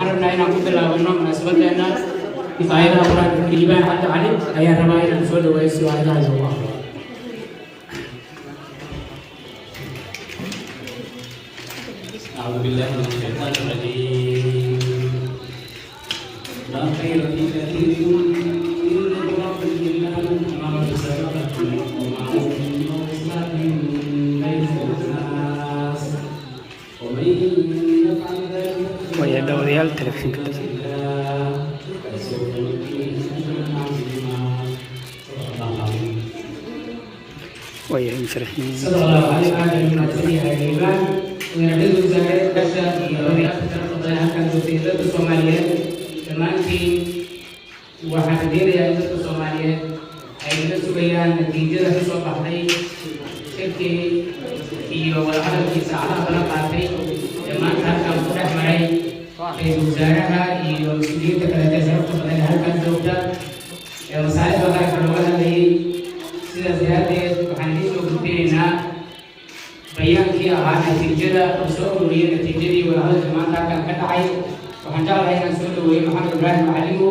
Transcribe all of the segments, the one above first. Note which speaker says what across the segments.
Speaker 1: عرفنا هنا قبل أن مناسبة لنا كفاية أوراق الكلمات حتى علم هي رماية الأسود ويسوع هذا الله. أعوذ بالله من الشيطان الرجيم. لا خير في كثير من نجواهم إلا من أمر بصدقة ومعروف وإصلاح بين الناس ومن يفعل ذلك
Speaker 2: ويدعو ريال تلفزيون كده ويهم شرحين
Speaker 1: صلى الله عليه وسلم ويعتز الزكاة كشة akan bertindak ke Somalia nanti وحدير يا إنسان Somalia أيضا سبيان نتيجة سوى بحري شركة في والعالم في ساعة بنا بحري جماعة كم فرح معي في وزارها يوصلين تكلم تزرق بدل هالكم زوجة مساعد بقى كلامنا لي سيدا زيادة بحندي سوى بينا بيان كي أهان نتيجة أبصر ولي نتيجة والعالم جماعة كم كتاعي وحنجار هاي نسول وهي محمد إبراهيم معلمه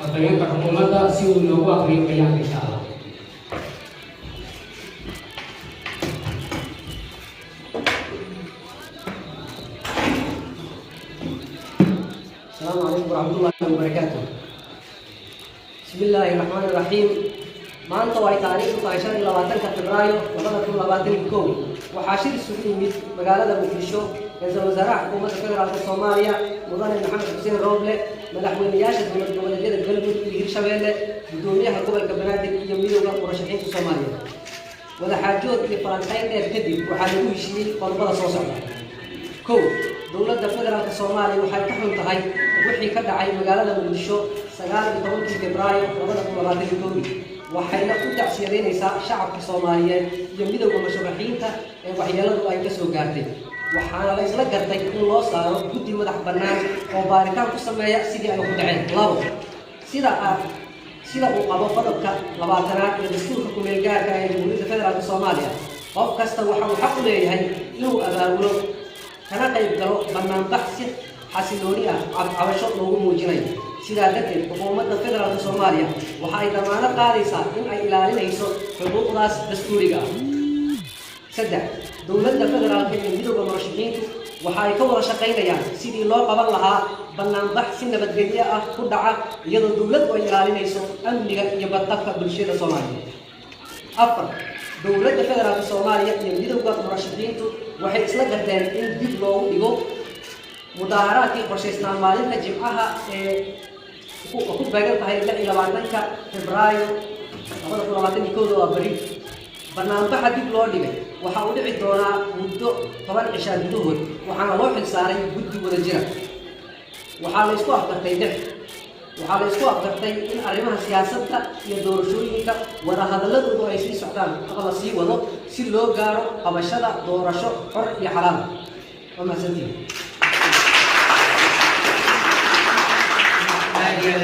Speaker 1: وبيان كحكومة سيو نووا كريم بيان إن شاء الله.
Speaker 3: السلام عليكم ورحمة الله وبركاته. بسم الله الرحمن الرحيم. maanta way taariikhdu tahay 25 Febraayo 2022 waxaa shir isugu yimid magaalada Muqdisho ra'iisul wasaaraha xukuumadda federaalka Soomaaliya mudane Maxamed Xuseen Roble madaxweynayaasha dowlad goboleedyada Galmudug iyo Hirshabelle gudoomiyaha gobolka Banaadir iyo midowga murashaxiinta Soomaaliya wada xaajood iyo falanqayn dheer kadib waxaa lagu heshiiyey qodobada soo socda kow dowladda federaalka Soomaaliya waxay ka xun tahay wixii ka dhacay magaalada Muqdisho 19 Febraayo 2022 waxayna u tacsiyadeynaysaa shacabka Soomaaliyeed iyo midowga mashruuciinta ee waxyeeladu ay ka soo gaartay waxaana la isla gartay in loo saaro guddi madax bannaan oo baaritaan ku sameeya sidii ay ku dhaceen labo sida uu qabo qodobka 20aad ee dastuurka ku-meel gaarka ee Jamhuuriyadda Federaalka Soomaaliya qof kasta waxa uu xaq u leeyahay inuu abaabulo kana qayb galo bannaanbax si xasilooni ah cabasho loogu muujinayo sidaa darteed xukuumadda federaalka Soomaaliya waxa ay damaanad qaadaysaa in ay ilaalinayso xuquuqdaas dastuuriga ah saddex dowladda federaalka iyo midowga murashaxiintu waxa ay ka wada shaqaynayaan sidii loo qaban lahaa bannaanbax si nabadgelyo ah ku dhaca iyadoo dowladdu ay ilaalinayso amniga iyo badqabka bulshada Soomaaliyeed afar dowladda federaalka Soomaaliya iyo midowga murashaxiintu waxay isla garteen in dib loogu dhigo mudaharaadkii qorshaysnaa maalinta Jimcaha ee ku beegan tahay 26 Febraayo 2022 oo bari barnaamijka dib loo dhigay waxa uu dhici doonaa muddo 10 cisho gudahood waxaana loo xilsaaray guddi wada jira waxaa la isku afgartay in arrimaha siyaasadda iyo doorashooyinka wada hadalladoodu ay sii socdaan ama la sii wado si loo gaaro qabashada doorasho xor iyo xalaal waa mahadsantihiin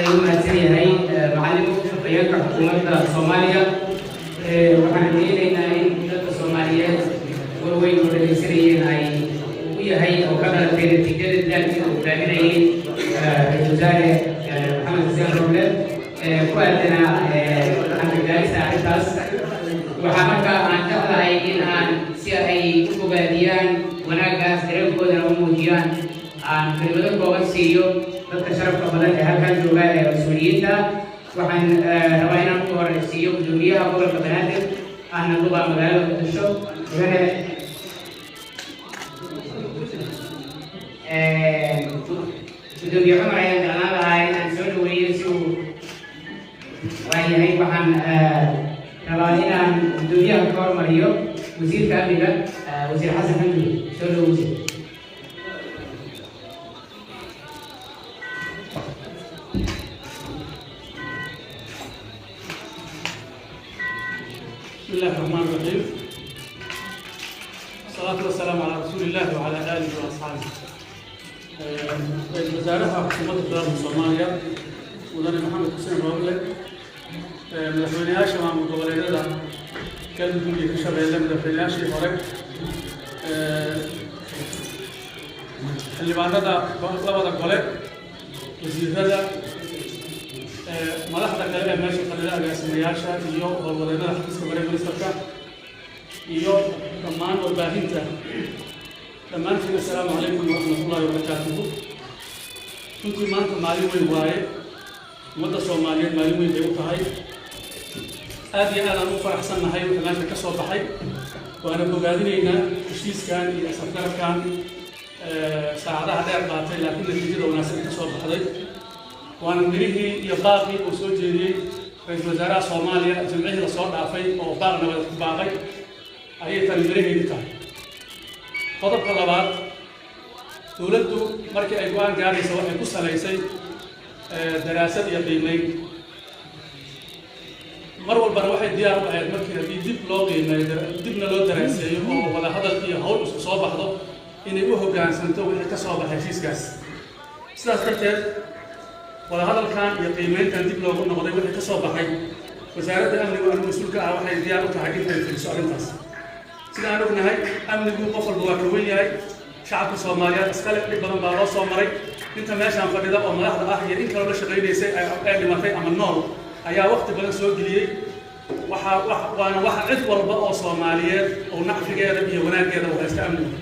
Speaker 1: يوم هي معلم بيانك حكومة الصومالية وحنينا إن الصوماليات وين ورئيسين هي أو كذا في الاتجاه الذاتي وكامل الوزارة محمد حسين روبلة قلنا عن الجالس عرفاس وحمك عن تقلع إن سيأي كوباديان وناقص درب كودر وموجيان عن في المدن بوغسيو dadka sharafka badan ee halkan jooga ee mas'uuliyiinta waxaan rabaa inaan ku horeysiiyo gudoomiyaha gobolka Banaadir ahna duqa magaalada Muqdisho gudoomiye Cumar ayaan jeclaan lahaa inaan soo dhaweeyo si uu waayahay waxaan rabaa inaan gudoomiyaha ka hormariyo wasiirka amniga wasiir xasan xamdi soo dhaweeyo
Speaker 4: بسم الله الرحمن الرحيم الصلاة والسلام على رسول الله وعلى آله وأصحابه وزارها حكومة الدولة الصومالية مدن محمد حسين روبلة مدحوينياشا مع مقابلة كان يقول لك شباب مدحوينياشا هورك اللي بعد هذا لبدا قولة wasiirada madaxda kale ee meesha fadhida agaasimayaasha iyo howlwadeennada xafiiska mareeg ministerka iyo dhammaan warbaahinta dhammaantiin assalaamu calaykum waraxmatullaahi wabarakaatuhu. runtii maanta maalin weyn waaye, ummadda Soomaaliyeed maalin weyn bay u tahay. aad iyo aad aan u faraxsannahay wixii meesha ka soo baxay, waana bogaadinaynaa heshiiskan iyo isafgarabkan saacadaha dheer qaatay laakiin natiijada wanaagsan ka soo baxday. waana mirihii iyo baaqii uu soo jeediyey ra-iisul wasaaraha Soomaaliya jimcihii la soo dhaafay oo baaq nabad ku baaqay ayay tani miraheedu tahay. qodobka labaad, dowladdu markii ay go'aan gaaraysa waxay ku salaysay daraasad iyo qiimeyn. mar walbana waxay diyaar u ahayd markii haddii dib loo qiimeeyo dibna loo daraaseeyo oo wada hadal iyo hawl isku soo baxdo inay u hoggaansanto wixii ka soo baxay heshiiskaas. sidaas darteed wada hadalkan iyo qiimeyntan dib loogu noqday wixii ka soo baxay, wasaaradda amnigu anu mas-uulka ah waxay diyaar u tahay inay fuliso arrintaas. sida aan ognahay, amnigu qof walba waa ka wen yahay. shacabka Soomaaliyeed iskale dhib badan baa loo soo maray. inta meeshaan fadhida oo madaxda ah iyo in kaloo la shaqaynaysay ee dhimatay ama nool ayaa waqti badan soo geliyey. waana waxa cid walba oo Soomaaliyeed oo nacfigeeda iyo wanaaggeeda waa iska amniga.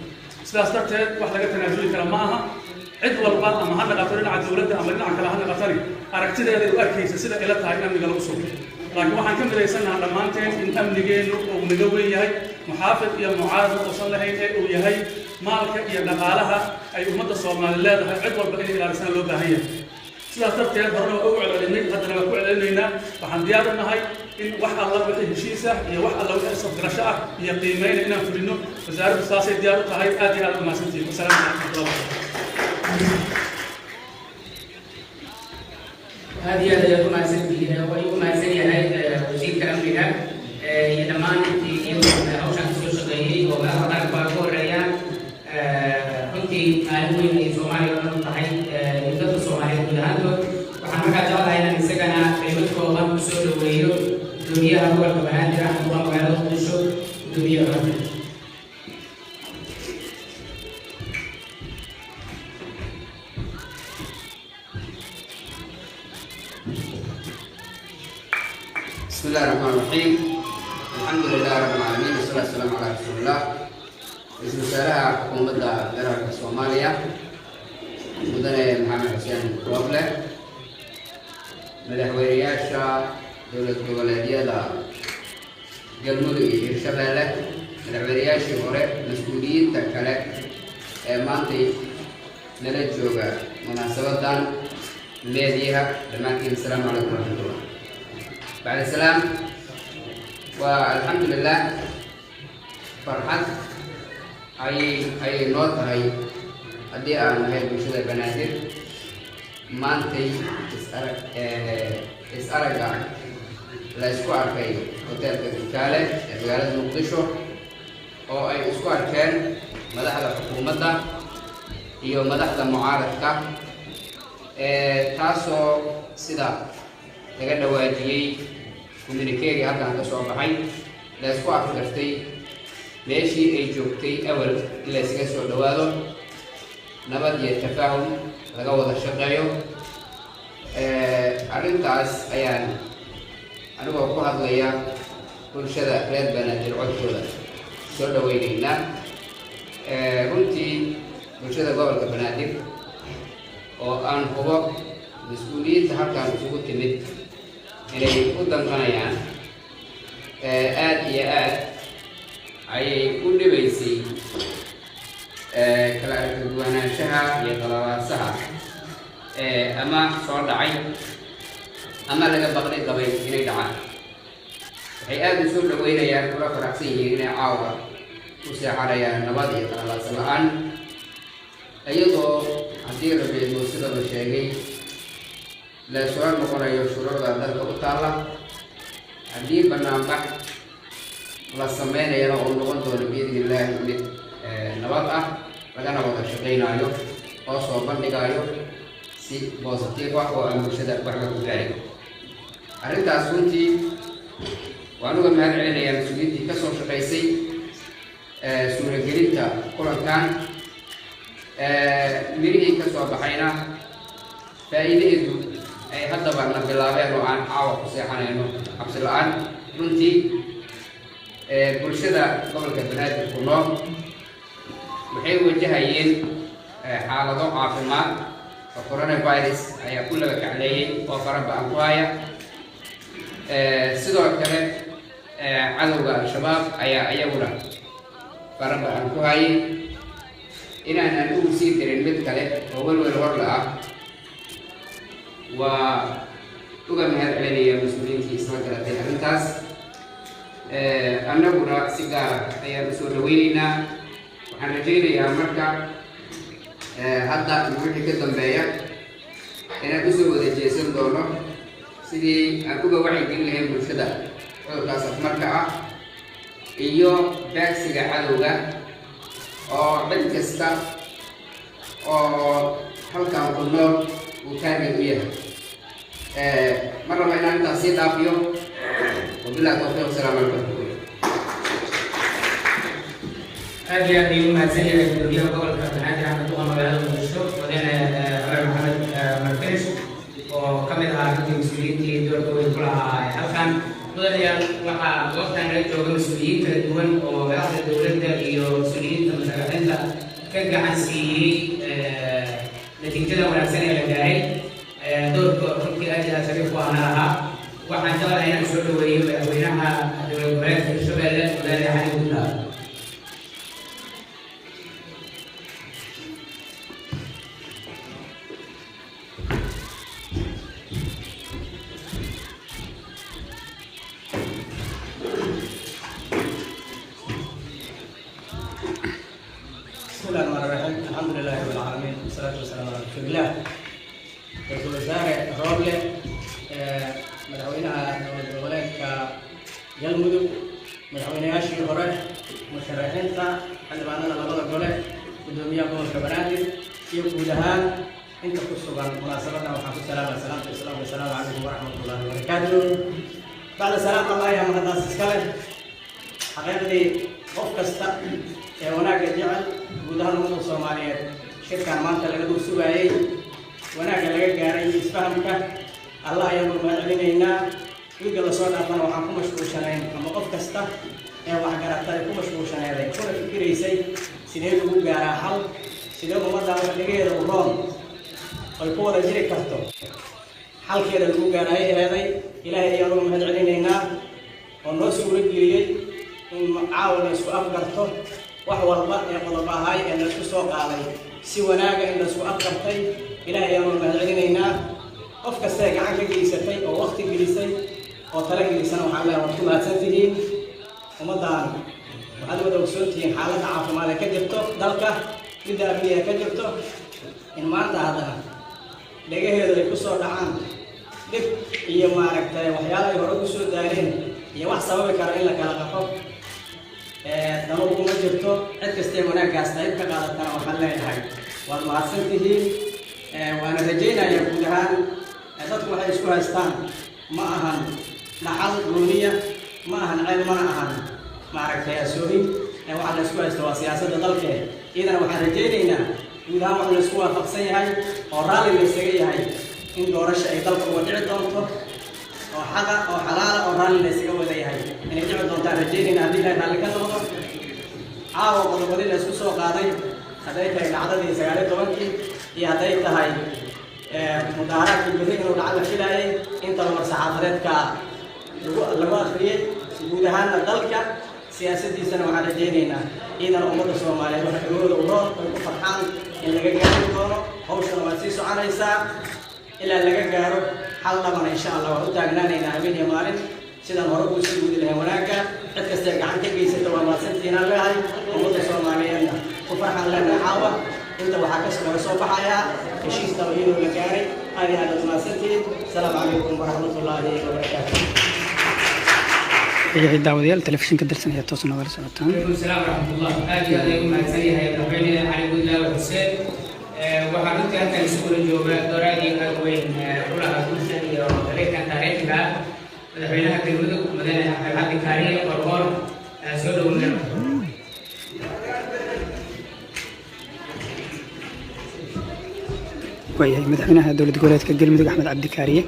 Speaker 4: sidaas darteed wax laga tanaasuli kara ma aha. cid walba ama ha naqato dhinaca dowladda ama dhinaca kale ha naqatani aragtideeda u arkaysa sida ila tahay in amniga lagu sugo. laakiin waxaan ka midaysannaha dhammaanteen in amnigeennu uu naga weyn yahay, muxaafid iyo mucaarad uusan lahayn ee uu yahay maalka iyo dhaqaalaha ay ummadda Soomaali leedahay cid walba inay ilaalisaan loo baahan yahay. sidaas darteed horena waa ugu celcelinay, haddana waa ku celcelinaynaa. waxaan diyaar u nahay in wax alla wixii heshiis ah iyo wax alla wixii isafgarasho ah iyo qiimeyna inaan fulino. wasaaraddu saasay diyaar u tahay. aad iyo aad u mahadsantihiin. wasalaamu calaykum
Speaker 1: هذه هذا يوم أسنتي ويوم أسنتي هاي وزير كلامنا يدمان يوم أوشان سوشيالي وأخذ باركور ريان كنتي ألوين الصومالي ونطحي يدرس الصومالي كلهاتو وحنا كجوا هاي نسكنا كلمة كوبان بسول ويرو دنيا هو الكبرات راح نقوم بعرض نشوف دنيا هذا.
Speaker 5: بسم الله الرحمن الرحيم. الحمد لله رب العالمين والصلاة والسلام على رسول الله. رئيس وزراء حكومة فدرالك الصومالية مدن محمد حسين روبلة مدحوينياشا دولة goboleedyada galmudug iyo hirshabeelle, madaxweynayaashii hore, mas-uuliyiinta kale ee maantay nala jooga munaasabadan meediyaha, dhammaantiin assalaamu calaykum waraxmatullah. بعد السلام والحمد لله فرحت أي نوت هاي أدي أنا هاي بشدة بنادر مانتي إسأرجع لإسكوار في هوتيل كتكالة في مقدشو أو أي إسكوار كان مدحض حكومة iyo madaxda mucaaradka taasoo sida laga dhawaajiyey communiqueegi halkan ka soo baxay la isku afgartay meeshii ay joogtay awal in la isaga soo dhawaado, nabad iyo tafaahum laga wada shaqeeyo. arrintaas ayaan anigoo ku hadlaya bulshada reer Banaadir codkooda soo dhaweynaynaa. runtii bulshada gobolka Banaadir oo aan hubo mas-uuliyiinta halkan isugu timid inay u danqanayaan aad iyo aad ayay u dhibaysay kala aragtiduwanaanshaha iyo qalabaasaha ama soo dhacay ama laga baqday qabay inay dhacaan. waxay aad u soo dhaweynayaan, kula faraxsan yihiin inay caawa u seexanayaan nabad iyo qalabaas la-aan, iyadoo haddii rabeedo sida la sheegay la soo noqonayo shuruucda dalka u taalla. haddii banaanbax la sameynayana oo noqon doono biidnillaahi mid nabad ah, lagana wada shaqaynayo oo soo bandhigayo si positive ah oo aan bulshada waxba ku gaarin. arrintaas runtii waan uga mahad celinayaa mas-uuliyiintii ka soo shaqaysay suuragelinta kulankan. mirihii ka soo baxayna faa'iidadeedu ay haddaba la bilaabeen oo aan caawa ku seexanayno cabsi la-aan runtii bulshada gobolka banaadir ku nool waxay wajahayeen xaalado caafimaad oo coronavirus ayaa ku laba kacleeyay oo faraba-an ku haya sidoo kale cadowga al-shabaab ayaa iyaguna faraba-an ku hayay inaanan ugu sii dirin mid kale oo welwel horla ah waa uga mahad celinaya mas-uuliyiintii isla galatay arrintaas annaguna si gaara ayaan usoo dhaweyneynaa waxaan rajaynayaa marka hadda wixii ka dambeeya inaan usoo wada jeesan doono sidii aan uga wacyigelin lahayn bulshada cudurkaas afmarka ah iyo baagsiga cadowga oo cid kasta oo halkan ku nool uu taarget u yahay mar raba inaan intaas sii dhaafiyo wabillahi tawfiiq wasalaamu calaykum
Speaker 1: aad iyo aad ayuu mahadsan yahay gudoomiyaha gobolka banaadir axmed duqa magaalada muqdisho mudane cumar maxamed markesh oo ka mid ahaa runtii mas-uuliyiintii doorka weyn ku lahaa halkan mudanayaal waxaa goobtan laga jooga mas-uuliyiin kala duwan oo madaxda dowladda iyo mas-uuliyiinta mashaaricinta ka gacan siiyey natiijada wanaagsan ee la gaaray doorka runtii aad iyo aad shariif ku ahna lahaa waxaan jeclahay inaan soo dhaweeyo madaxweynaha dowlad goboleedka hirshabelle mudane xali guudlaa
Speaker 3: بسم الله الرحمن الرحيم الحمد لله رب العالمين والصلاة والسلام على رسول الله رئيس الوزراء روبلة مدحوينها دولة goboleedka galmudug madaxweynayaashii hore musharaxiinta xildhibaanada labada gole gudoomiyaha gobolka banaadir iyo guud ahaan inta ku sugan munaasabadan waxaan ku salaamay salaamta islaamka assalaamu calaykum waraxmatullahi wabarakaatuh bacda salaam allah yaa mahadnaas iskale xaqiiqdii qof kasta ee wanaagga jecel guud ahaan ummadda soomaaliyeed shirkan maanta laga dul sugaayey wanaagga laga gaaray iyo isfahamka allah ayaanu mahad celinaynaa wiilka lasoo dhaafana waxaan ku mashquulshanayn ama qof kasta ee waxgarata ay ku mashquulshaneeday kuna fikiraysay sidee lagu gaaraa xal sidee ummadda waxdhigeeda u roon ay ku wada jiri karto xalkeeda lagu gaarahay eeday ilaahay ayaanu mahad celinaynaa oo noo suuro geliyey in caawa la isku afgarto wax walba ee qodob ahaay ee laisku soo qaaday si wanaaga in laisku afgartay ilaahay ayaanu mahad celinaynaa qof kasta ee gacan ka geysatay oo waqti gelisay oo tala gelisana waxaan leeyahay waad ku mahadsan tihiin ummaddan waxaad wada ogsoon tihiin xaaladda caafimaad ee ka jirto dalka midda amniga ka jirto in maanta haddana dhegaheedu ay ku soo dhacaan dhib iyo maaragtay waxyaala ay hore ku soo daareen iyo wax sababi kara in la kala qafo dama kuma jirto cid kastee wanaaggaas qayb ka qaadatana waxaan leeyahay waad mahadsan tihiin waana rajaynayaa guud ahaan dadku waxay isku haystaan ma ahan dhaxal gooniya ma ahan ceyl mana ahan maaragtay asoohin waxaa la isku haysta waa siyaasadda dalkee iyadana waxaan rajaynaynaa guud ahaan wax la isku waafaqsan yahay oo raalli la isaga yahay in doorasha ay dalka uga dhici doonto oo xaqa oo xalaala oo raalli la isaga wada yahay inay dhici doontaan rajaynaynaa haddii ilaahay raalli ka noqdo caawa qodobadii la isku soo qaaday hadday tahay dhacdadii 19 iyo hadday tahay mudaaharaadkii berri inuu dhaca la filaayay inta war saxaafadeedka lagu akhriyey guud ahaanna dalka siyaasaddiisana waxaan rajaynaynaa ciidana ummadda soomaaliyeed waxa xogooda u roon ay ku farxaan in laga gaari doono hawshana waa sii soconaysaa ilaa laga gaaro xal dhabana insha allah waan u taagnaanaynaa habeen iyo maalin sidaan hore kuu sii gudi lahayn wanaagga cid kasta ee gacan ka geysata waa mahadsantihiinaan leehay ummadda soomaaliyeedna ku farxaan leenahay caawa inta waxaa laga soo baxayaa heshiista iyadoo la gaaray aad iyo aad aad mahadsantihiin asalaamu calaykum waraxmatullaahi wabarakaatu
Speaker 2: ayahay daawadayaal telefishinka dalsan ayaa toos nogala socotaan
Speaker 1: عليكم السلام ورحمة الله. آدي عليكم مهتنيها مدحوينه علي قدلا وحسين waxaa runtii halkan isugu jooga dooraadii aad weyn ulaha bulshada iyo dariiqan taariikhiga madaxweynaha galmudug mudane axmed cabdi kaariye qorqor soo dhowna
Speaker 2: waayahay madaxweynaha dowlad goboleedka galmudug axmed cabdi kaariye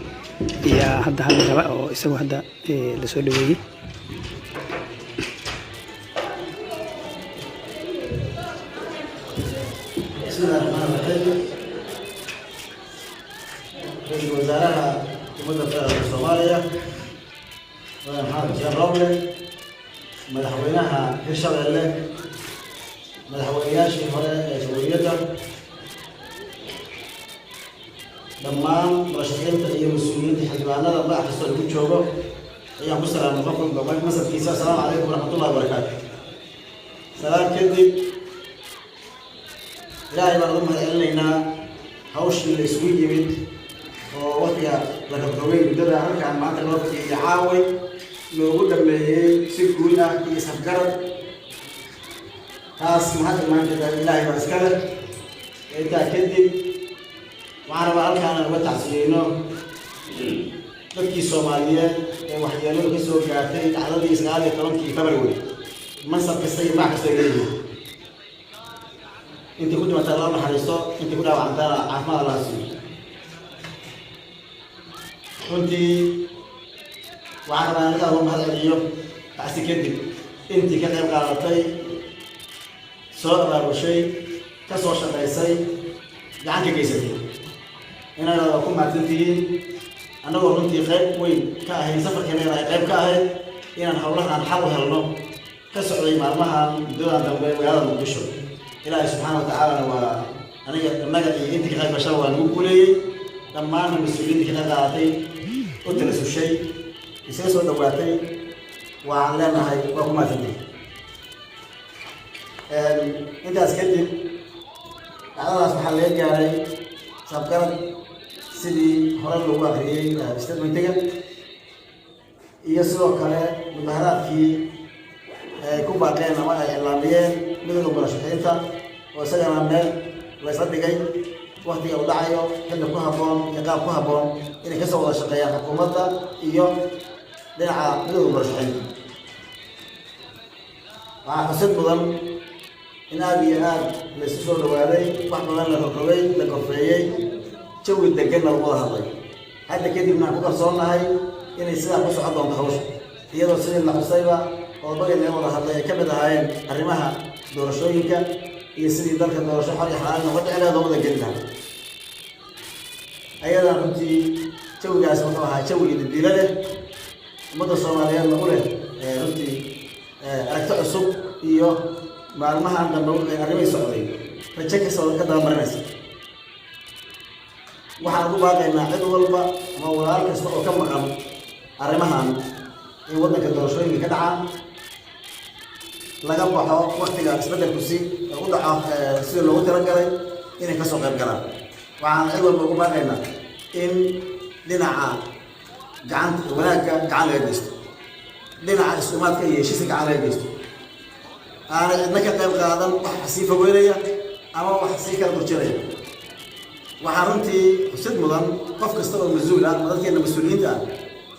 Speaker 2: ayaa hadda hadli raba oo isagu hadda la soo dhaweeyey.
Speaker 6: رئيس وزراء مدة الصومالية محمد حسين روبلي مدحوينها هرشبيله madaxweynayaashii hore ee jamhuuriyadda dhammaan murashaxiinta iyo mas-uuliyiinta xildhibaanada magac kastoo lagu joogo ayaan ku salaamay qofka masabkiisa. asalaamu calaykum waraxmatullahi wabarakaatu. salaam kadib ilaahay baan ugu mahadcelinaynaa hawshii la isugu yimid oo waqtiga la rabroogay muddada halkaan maanta loo fadhiyay caaway loogu dhameeyey si guul ah iyo isafgarad. taas maxaa imaanteeda ilaahay baa iska leh. intaa kadib waxaan rabaa halkaan uga tacsiyeyno dadkii Soomaaliyeed ee waxyeeladu ka soo gaartay dhacdadii 19 February mansab kasta iyo magac kasta leeyahay. intii ku dhimatay Allah naxariisto, intii ku dhaawacantana caafimaad Allah siiyo. runtii waxaan rabaa inaan uga mahadceliyo tacsi kadib intii ka qayb qaadatay soo abaabushay ka soo shaqaysay gacan ka geysatay inaad ku mahadsantihiin. annagoo runtii qayb weyn ka ahayn safarkeena ay qayb ka ahayd inaan howlahan xal u helno ka socday maalmahan muddadan dambe magaalada Muqdisho. ilaahay subxaanahu wa tacaala waa annaga iyo intii ka qayb gashay waa nagu guuleeyey. dhammaan mas-uuliyiintii ka qayb qaadatay u talasushay isaga soo dhawaatay waxaan leenahay waa ku mahadsantihiin. intaas kadib dhacdadaas waxaa laga gaaray sabgarad sidii hore loogu akhriyey statementiga iyo sidoo kale mudaharaadkii ay ku baaqeen ama ay iclaamiyeen midowda murashaxiinta oo isagana meel la isla dhigay waqtiga uu dhacayo xilli ku habboon iyo qaab ku habboon inay ka soo wada shaqeeyaan xukuumadda iyo dhinaca midowda murashaxiinta. waxaa xusid mudan in aad iyo aad la isu soo dhawaaday, wax badan la rogrogay, la korfeeyey, jawi deganna lagu wada hadlay. hadda kadibna aan ku kalsoonahay inay sidaa ku socon doonto hawsha iyadoo sidii la xusayba oo bagay laga wada hadlay ay ka mid ahaayeen arrimaha doorashooyinka iyo sidii dalka doorasho xor iyo xalaal noqon dhicleeda wada geli lahaa. ayadan runtii jawigaas wuxuu ahaa jawigii dibdila leh ummadda Soomaaliyeedna u leh runtii aragti cusub iyo maalmahan dambe arrimay socday rajo kastoo ka dabamarinaysa. waxaan ugu baaqaynaa cid walba ama walaal kasta oo ka maqan arrimahan in waddanka doorashooyinka ka dhacaan laga baxo waqtiga isbeddelku si u dhaco sida loogu talagalay inay ka soo qayb galaan. waxaan cid walba ugu baaqaynaa in dhinaca gacanta wanaagga gacan laga geysto, dhinaca isumaadka iyo heshiiska gacan laga geysto. aanay cidna ka qayb qaadan wax sii fogeynaya ama wax sii kala durjinaya. waxaa runtii xusid mudan qof kasta oo mas-uul ah ama dadkeena mas-uuliyiinta ah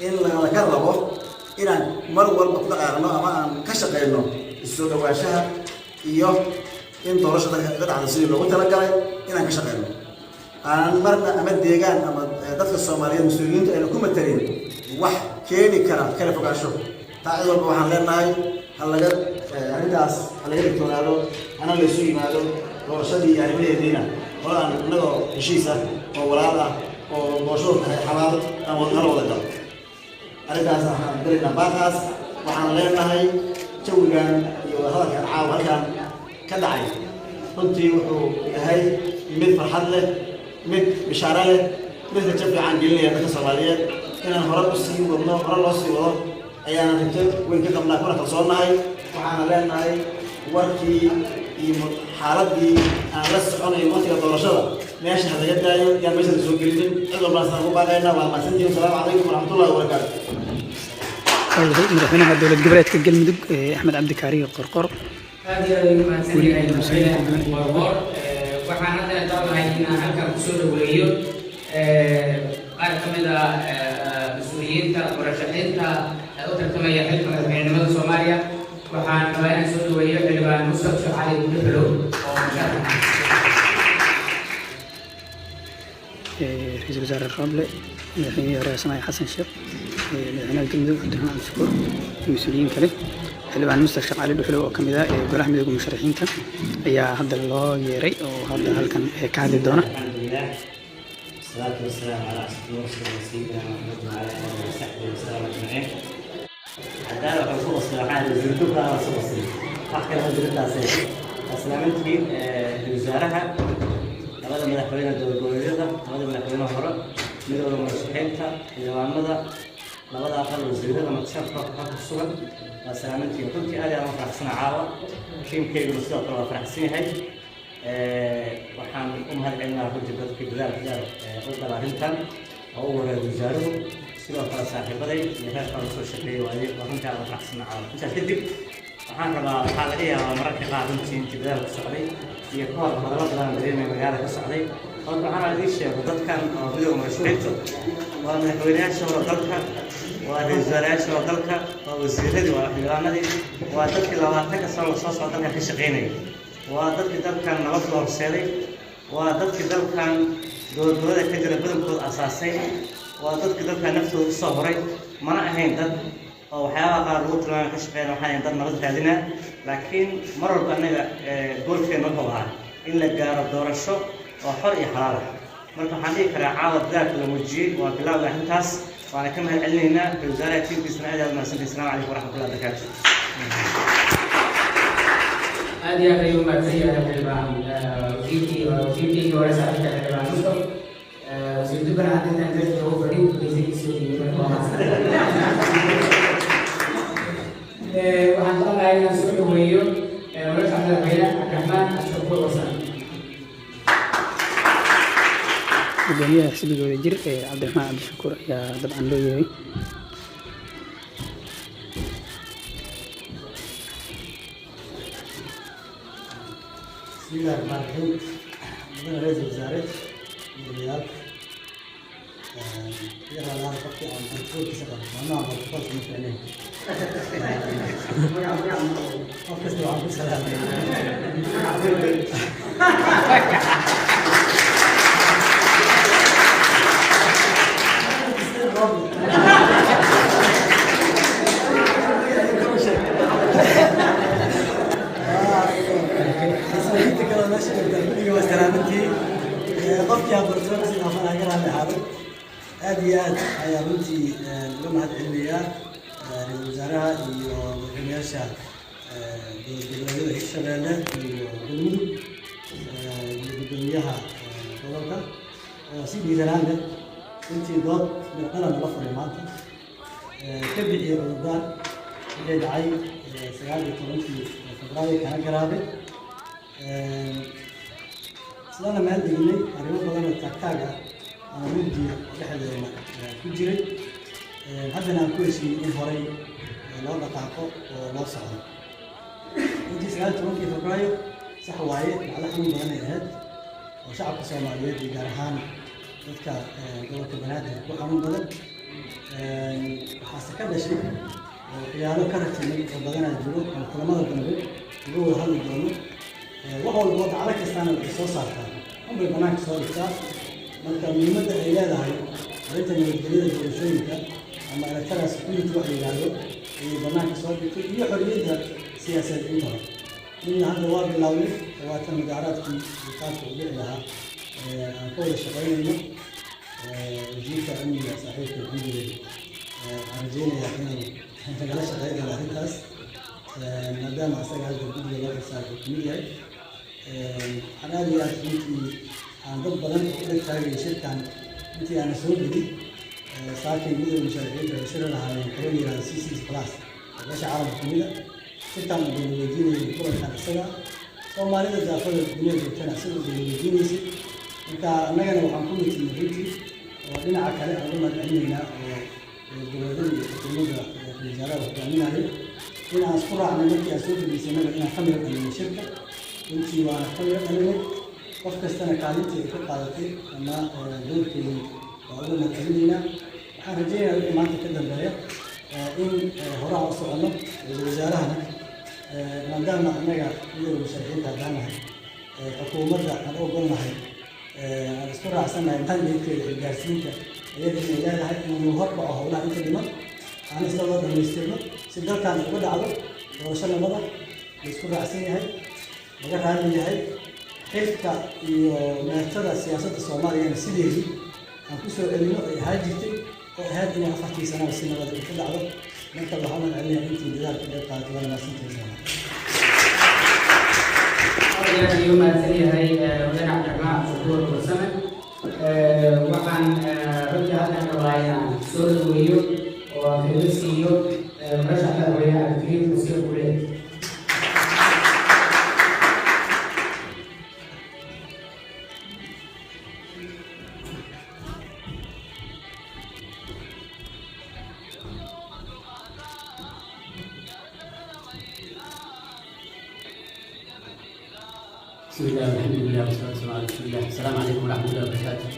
Speaker 6: in laka rabo inaan mar walba ku dhaqaaqno ama aan ka shaqeyno isu soo dhawaanshaha iyo in doorashada ka dhacdo sidii loogu talagalay inaan ka shaqeyno. aanan marna ama deegaan ama dadka Soomaaliyeed mas-uuliyiinta ayna ku matalin wax keeni kara kala fogaansho. taa cid walba waxaan leenahay arrintaas ha laga digtoonaado, hana la isu yimaado doorashadii iyo arrimaheediina hore aan innagoo heshiis ah oo walaal ah oo doorashadu tahay xalaal aan hala wada galo. arrintaas waxaan galaynaa baaqaas. waxaan leenahay jawigan iyo hadalkan caawa halkaan ka dhacay runtii wuxuu yahay mid farxad leh, mid bishaare leh, mid rajo fiican gelinaya dadka Soomaaliyeed inaan hore u sii wadno, hore loo sii wado ayaan rajo weyn ka qabnaa, kuna kalsoonahay. waxaana leenahay warkii iyo xaaladii aan la soconayn waqtiga doorashada meesha ha laga daayo yaan meesha la soo gelinin. cid walbana sidaan ugu baaqaynaa. waa mahadsantihiin. asalaamu calaykum waraxmatullahi wabarakaatu.
Speaker 2: madaxweynaha dowlad goboleedka galmudug axmed cabdi kaariye qorqor
Speaker 1: aad iyo aad ayuu mahadsan yahay madaxweyne Qorqor. waxaan hadda doonahay inaan halkan kusoo dhaweeyo qaar ka mid ah mas-uuliyiinta murashaxiinta u tartamaya xilka madaxweynenimada Soomaaliya. waxaan rabaa inaan soo dhaweeyo xildhibaan Mustafa Cali Buuxlo oo musharax ah.
Speaker 2: رئيس وزراء الرابلة مدحوينه رئيس سماحة حسن الشيخ مدحوينه الجمهورية عبد الرحمن عبد الشكور المسؤولين كله xildhibaan Mustaq Sheekh Cali Dhuxul oo kamid ah golaha midowga musharaxiinta ayaa hadda loo yeeray oo hadda halkan ka hadli doona.
Speaker 7: Salatu wassalamu ala sayyidina Muhammad wa ala alihi wa sahbihi wa sallam ajma'in. Hadda waxaan ku wasaaxay wasiirka soo waxka wasiirkaasi aslaamintii wasaaraha labada madaxweyne dowladda labada madaxweyne hore midowga musharaxiinta xildhibaanada labada aqal wasiirada matshafka ku sugan aslaamintii runtii aad ayaan u faraxsanahay caawa tiimkaygu sidoo kale waa faraxsan yahay waxaan u mahadcelinayaa runtii dadkii dadaalka u gala arrintan oo ugu horeeya wasaaruhu sidoo kale saaxiibaday iyo reerka la soo shaqeeyay waaye runtii aad u faraxsanahay caawa intaas kadib waxaan rabaa waxaa laga yaabaa mararka qaar runtii intii dadaalku socday iyo ka hor hadallo badan dareemay magaalada ka socday horta waxaan idiin sheego dadkan oo midowga musharaxiintu waa madaxweynayaasha hore dalka waa ra'iisul wasaarayaasha hore dalka waa wasiiradii waa xildhibaanadii waa dadkii 20 sano soo socda dalka ka shaqeynayay waa dadkii dalkan nabad loo horseeday waa dadkii dalkan dowladda ka jira badankooda asaasay waa dadkii dalkan naftooda u soo horay mana ahayn dad oo waxyaabaha qaar lagu tilmaamay ka shaqeynaya waxaa ahayn dad nabad raadina laakiin mar walba annaga goolkeena wuxuu ahaa in la gaaro doorasho oo xor iyo xalaal ah marka waxaan dhihi karaa caawa dadaalka la muujiyey waa bilowga arrintaas waana ka mahadcelinaynaa ra-iisul wasaaraha tiimkiisana aad aad mahadsantahay asalaamu calaykum waraxmatullahi wabarakaatu
Speaker 1: aad iyo aad ayuu mahadsan yahay xildhibaan wasiirkii hore saaxiibka xildhibaan Mustaq wasiir dibana hadda intaan meesha ugu fadhin wasiirkiisii waxaan jeclahay inaan soo dhaweeyo nolosha madaxweyne Cabdiraxmaan Cabdishakuur Warsame
Speaker 2: gudoomiyaha xisbiga wadajir Cabdiraxmaan Cabdishakuur ayaa dabcan loo yeeray.
Speaker 6: بسم الله الرحمن الرحيم. أنا رئيس الوزراء الرياض. يرى الآن فقط عن تنفيذ كسر ما نعرف الفرق من فعله. أفكس عن السلام. qofkii abartoon sida afana garan lahaado aad iyo aad ayaa runtii uga mahadcelinayaa ra-iisul wasaaraha iyo madaxweynayaasha dowladda Hirshabeelle iyo Galmudug iyo gudoomiyaha gobolka oo si dhiirranaan leh runtii dood midqalan la furay maanta ka bixiyay cudurdaar wixii dhacay 19 Febraayo kana garaabay sidana meel degnay arrimo badan oo taagtaag ah ama mugdi dhexdeena ku jiray haddana aan ku heshiiyey in horey loo dhaqaaqo oo loo socdo intii 19 Febraayo sax waaye macla xanuun badan ay ahayd oo shacabka Soomaaliyeed iyo gaar ahaan dadka gobolka Banaadir ku xanuun badan waxaase ka dhashay khiyaano ka ratibay oo badanaa jiro oo kulamada dambe lagu wada hadli doono wax walba dhacdo kastaana waxay soo saartaa unbay banaanka soo dhigtaa marka muhiimadda ay leedahay arrinta nabadgelyada doorashooyinka ama electoral security wax la yidhaahdo ayay banaanka soo dhigtay iyo xorriyadda siyaasadeed intaba midna hadda waa bilownay dhawaatan mudaaraadkii bukaanka u dhici lahaa aan ka wada shaqaynayno wasiirka amniga saaxiibka gudigeeda waxaan rajeynayaa inuu nagala shaqeyn doono arrintaas maadaama asaga hadda guddiga loo xisaabay kamid yahay waxaan aad iyo aad runtii aan dad badan oo u taagay shirkan intii aan soo gelin saakay midowga musharaxiinta ay shir lahaayeen kala yiraahdo CC plus meesha caalamka kamid ah shirkan uu weydiinayay kulankan isaga Soomaalida daafada dunida joogtana isaga uu weydiinaysay marka annagana waxaan ku mitinay runtii oo dhinaca kale aan u mahadcelinaynaa oo dowladda iyo xukuumadda wasaarada hogaaminaya inaan isku raacnay markii aan soo gudbisanaba inaan ka mid dhalino shirka runtii waana ka mid dhalinay qof kastana kaalintii ay ka qaadatay ama doorkeedii waa uga mahadcelinaynaa waxaan rajeynayaa wixii maanta ka dambeeya in horaa u socono ra-iisul wasaarahana maadaama annaga midowga musharaxiinta haddaan nahay xukuumadda aan u ogolnahay
Speaker 8: aan isku raacsanahay tangeedkeeda ee gaarsiinta iyada inay leedahay inuu horkaco howlaha inta dhiman aan isla wada dhamaystirno si dalkan uga dhacdo doorasho nabada la isku raacsan yahay laga raali yahay xilka iyo meertada siyaasadda soomaaliyana sideedii aan ku soo celino ay ahaan jirtay oo ahayd inay 4 sano si nabada ku dhacdo marka waxaan celinayaa intii dadaalka dheer qaatay wala maasantiisa
Speaker 1: اليوم الثاني هي ودنا جماعة الدكتور وسام وكان رجع هذا الرواية سورة ويو وفلسطينيو رجع هذا الرواية في مسير كله.
Speaker 9: بسم الله والحمد لله والصلاة والسلام على رسول الله. السلام عليكم ورحمة الله وبركاته.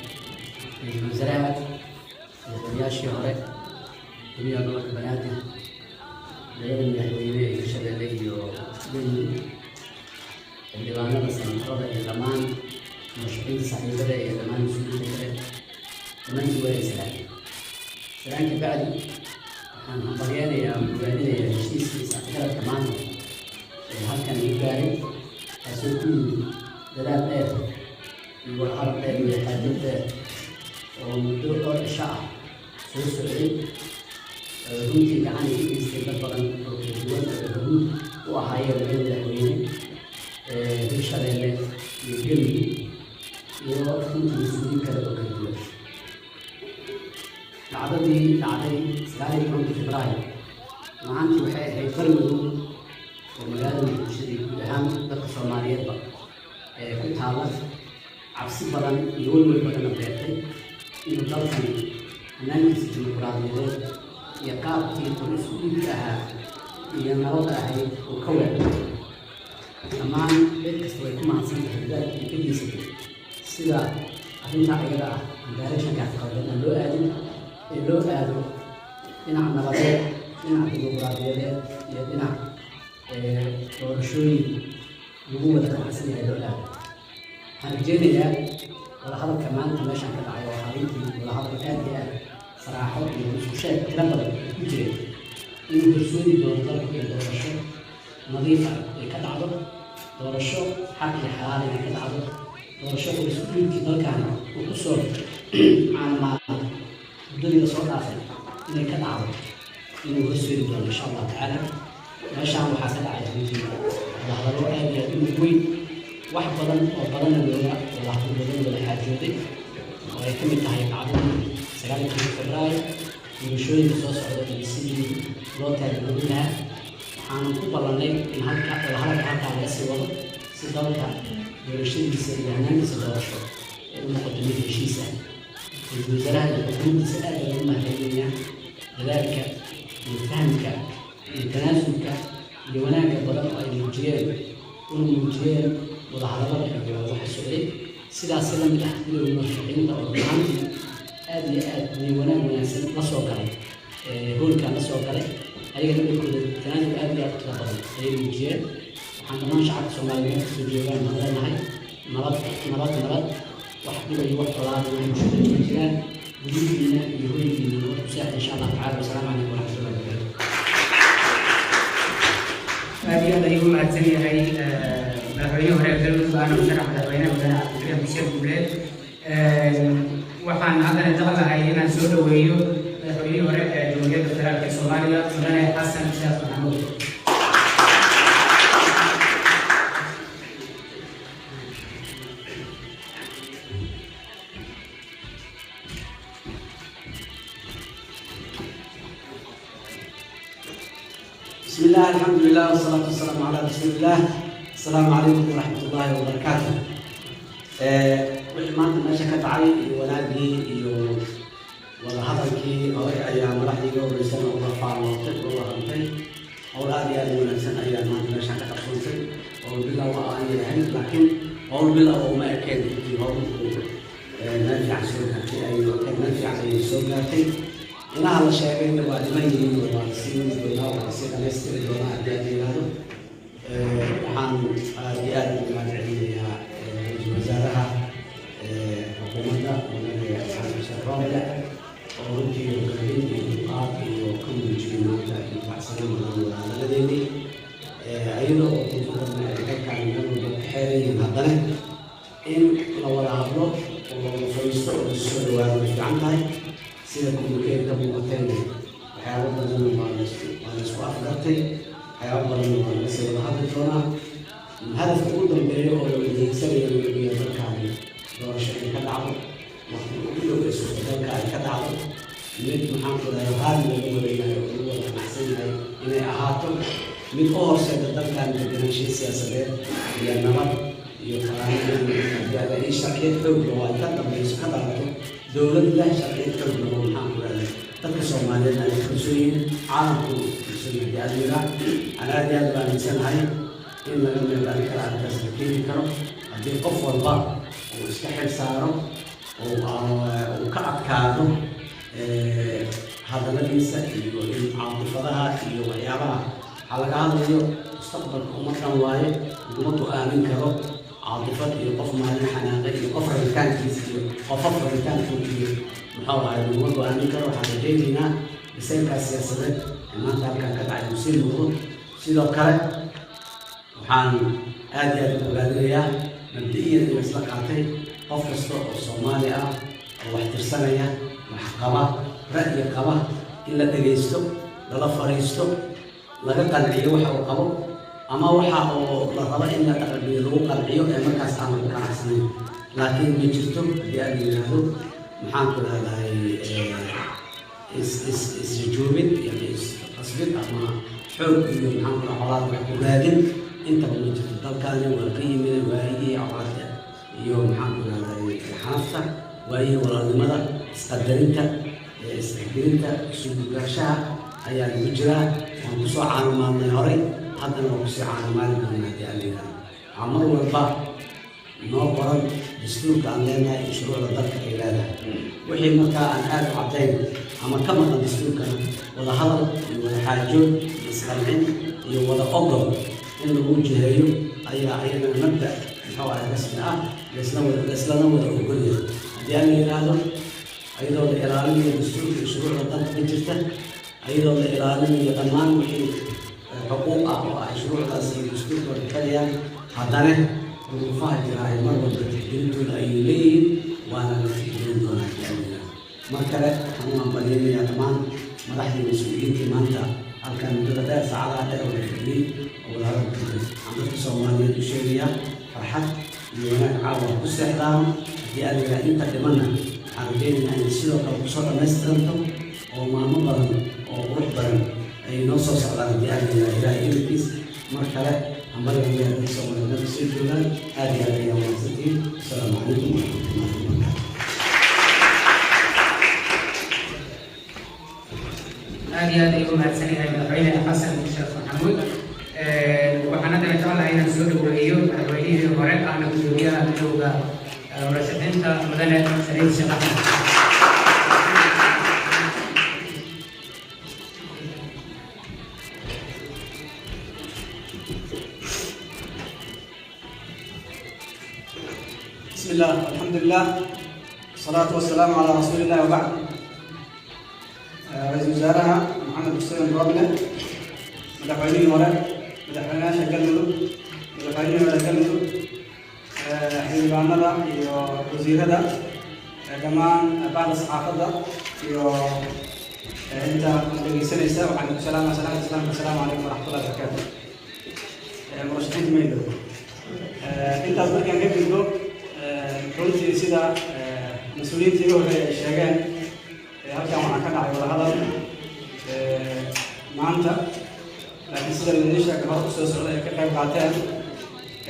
Speaker 9: الوزراء وزياشي هوري دنيا نور بنادم لأن يحويني يشهد لي اللي وانا بس نقرأ الزمان مشكلة صحيحة الزمان مسؤولية ومن هو السلام. سلام كبعد أنا طبيعي يا مبادئ الشيء سأتكلم كمان هل كان يبارك أسوكي دلال إيه والعرب إيه والحدود إيه ومدور الشعب سوسري runtii gacan ay geystay dad badan oo kala duwan oo xuduud u ahaayeen labada madaxweyne hirshabeelle iyo galmudug iyo runtii mas-uuliyiin kale oo kala duwan dhacdadii dhacday 9 Febraayo maantii waxay ahayd galmudug oo magaalada muqdisho guud ahaan dadka Soomaaliyeedba ku taala cabsi badan iyo walwal badan oo beertay inuu dalkan hanaankiisa dimuqraadiyadeed iyo qaabkii isku dhiibka ahaa iyo nabadda ahayd oo ka weerto dhammaan cid kasta way ku mahadsan tahay dadaalka ay ka geysatay sida arrintaa iyada ah gaarashankaas qaldan aan loo aadin ee loo aado dhinaca nabadeed dhinaca dimuqraadiyadeed iyo dhinac doorashooyin lagu wada qanacsan yahay loo aado waxaan rajeynayaa wadahadalka maanta meeshaan ka dhacay oo xalintii wadahadal aad iyo aad صراحة وشيء لبلا يجري إنه برسولي دور ضرب دورشة نظيفة كدعوة دورشة حق حلال كدعوة دورشة برسولي كدر كان وقصور على ما الدنيا صار آخر إنه كدعوة إنه برسولي دور إن شاء الله تعالى ما شاء الله حسن على جميع هذا هو أهل إنه وين واحد بدن الدنيا ولا حد بدن ولا حاجة دي ويكمل تهيئ عظيم 9 Febraayo bulshooyinka soo socda iyo sidii loo taageeri lahaa waxaan ku ballanay in halka laga sii wado si dalka doorashadiisa iyo hanaankiisa doorasho ay u noqoto mid heshiis ah ra'iisul wasaaraha iyo xukuumaddiisa aad bay ugu mahadcelinayaan dadaalka iyo fahamka iyo tanaasulka iyo wanaagga badan oo ay muujiyeen wadahadallada iyo waxa socday sidaas la mid ah midowga madaxweynaha oo maanta aad iyo aad wanaag wanaagsan la soo galay hoolkan la soo galay ayaga dadkooda tanaasul aad iyo aad u tiro badan ayay muujiyeen waxaan dhammaan shacabka Soomaaliyeed kasoo jeedaan mahadanahay nabad wax dhiba iyo wax qalaad ah bulshada ku jiraan guddiina iyo hoygiina oo ku saaxiib insha Allah taala wassalaamu calaykum waraxmatullahi wabarakaatuh
Speaker 1: هذه اليوم الثاني هي مدحوينه هوري galmudug أنا مشرح مدحوينه ودنا عبدالكريم بشير بولاد waxaan hadana jeclahay inaan soo dhaweeyo madaxweynihii hore ee jamhuuriyadda federaalka ee Soomaaliya mudane xasan sheekh maxamuud.
Speaker 10: بسم الله الحمد لله والصلاة والسلام على رسول الله. السلام عليكم ورحمة الله وبركاته. wixii maanta meesha ka dhacay iyo wanaagii iyo wadahadalkii hore ayaa madaxdiiga horeysan uga faallootay uga hadlay howl aad iyo aad u wanaagsan ayaa maanta meeshaan ka qabsantay howl bilow aan yahay laakiin howl bilow uma ekeen intii howlku meel fiican soo gaartay meel fiican ayay soo gaartay inaha la sheegayna waa dhiman yihiin waa sii wadi doonaa waa sii dhamaystiri doonaa haddii aad yidhaahdo waxaan aad iyo aad ugu mahadcelinayaa wasaaraha xukuumadda mudane xasan sheekh roble oo runtii hogaamin iyo qaab iyo ka muujiyay maanta iyo baxsano badan wadaadadeedii iyada oo dadkana ay ka kaalmeeyaan ka xeerayeen haddana in la wada hadlo oo la fadhiisto oo la soo dhawaado way fiican tahay sida komunikeedka muuqateen waxyaabo badan waa la isku afgartay waxyaabo badan waa laga sii wada hadli doonaa hadafka ugu dambeeya oo la adeegsanayo iyo dalkaani doorasho ay ka dhacdo waqti ugu dhow ee suurtagalka ay ka dhacdo mid maxaan ku dhahay qaali lagu wareegayo oo lagu wada ganacsan yahay inay ahaato mid u horseeda dalkan deganaanshiya siyaasadeed iyo nabad iyo kalaaniyada iyo sharciyad xoog leh oo ay ka dambayso ka dhalato dowlad leh sharciyad xoog leh oo maxaan ku dhahay dadka Soomaaliyeed ay kalsoon caalamku kalsoon yahay ana aad iyo aad baan aaminsanahay in laga meeldhalin karo arrintaas la keeni karo haddii qof walba uu iska xil saaro uu ka adkaado hadalladiisa iyo in caaqifadaha iyo waxyaabaha waxaa laga hadlayo mustaqbalka ummaddan waaye laguma go'aamin karo caaqifad iyo qof maalin xanaaqe iyo qof rabitaankiisa iyo qofaf rabitaankooda iyo muxuu ahay laguma go'aamin karo waxaan rajaynaynaa biseylkaas siyaasadeed ee maanta halkan ka dhacay uu sii muuqdo sidoo kale waxaan aad iyo aad u ogaadinayaa mabdi'iyan in isla qaatay qof kasta oo Soomaali ah oo wax tirsanaya wax qaba ra'yi qaba in la dhageysto lala fariisto laga qanciyo waxa uu qabo ama waxa oo la rabo in la dhaqaaliyo lagu qanciyo ee markaas aan lagu qanacsanayn laakiin ma jirto haddii aad yidhaahdo maxaan ku leedahay isjoogid yani isqasbid ama xoog iyo maxaan ku xolaad wax ku raadin intaba ma jirto dalkaani waa ka yimid waayigii abaarta iyo maxaan ku leedahay xanafta waayigii walaalnimada isqadarinta isxiggelinta isugugaashaha ayaa lagu jiraa waan kusoo caanimaalnay horey haddana waan kusii caanimaali doonaa haddii aan leedahay waxaa mar walba noo qoran dastuurka aan leenahay iyo shuruucda dalka ay leedahay wixii markaa aan aad u caddayn ama ka maqan dastuurkana wada hadal iyo wada xaajood isqancin iyo wada ogol in lagu jiheeyo ayaa ayadana mabda muxuu ahay rasmi ah laislana wada ogolyahay haddii aan la yidhaahdo ayadoo la ilaalinayo dastuurka iyo shuruucda dalka ka jirta ayadoo la ilaalinayo dhammaan wixii xuquuq ah oo ay shuruucdaas iyo dastuurka bixinayaan haddana xuquuqaha jira ay mar walba tixgelintooda ayay leeyihiin waana la tixgelin doonaa jeceliya mar kale waxaan u hambalyeelayaa dhammaan madaxdii mas-uuliyiintii maanta halkan muddada dheer saacadaha dheer wada fadhiyey oo wada hadal kujira waxaan dadka Soomaaliyeed u sheegayaa farxad iyo wanaag caawa ku seexdaan haddii aad yidhaha inta dhimanna waxaan rajaynaynaa inay sidoo kale kusoo dhammaystiranto oo maalmo badan oo qurux badan ay noo soo socdaan haddii aad yidhaha ilaahay ilinkiis mar kale hambalyeelayaa dadka Soomaaliyeed soo joogaan aad iyo aad ayaa wanaagsantihiin asalaamu calaykum waraxmatullaahi wabarakaatu
Speaker 1: aad iyo aad ayuu mahadsan yahay madaxweyne xasan sheekh maxamuud waxaan haddana jeclahay inaan soo dhaweeyo madaxweynihii hore ahna gudoomiyaha midowda murashaxiinta mudane saliid sheekh axmed
Speaker 11: بسم الله الحمد لله والصلاة والسلام على رسول الله وبعد رئيس وزراء محمد حسين روبله مدحويني هورا مدحوينها شكلمدو مدحويني هورا شكلمدو xildhibaanada iyo wasiirada dhammaan bacda saxaafadda iyo inta dhegeysanaysa waxaan ku salaamaya salaamta islaamka asalaamu calaykum waraxmatullahi wabarakaatu murashaxiinta maydo intaas markaan ka gudbo runtii sida mas-uuliyiintii iga horreeya ay sheegeen halkan waxaa ka dhacay wada hadal maanta laakiin sida laidin sheegay hore usoo socda ay ka qayb qaateen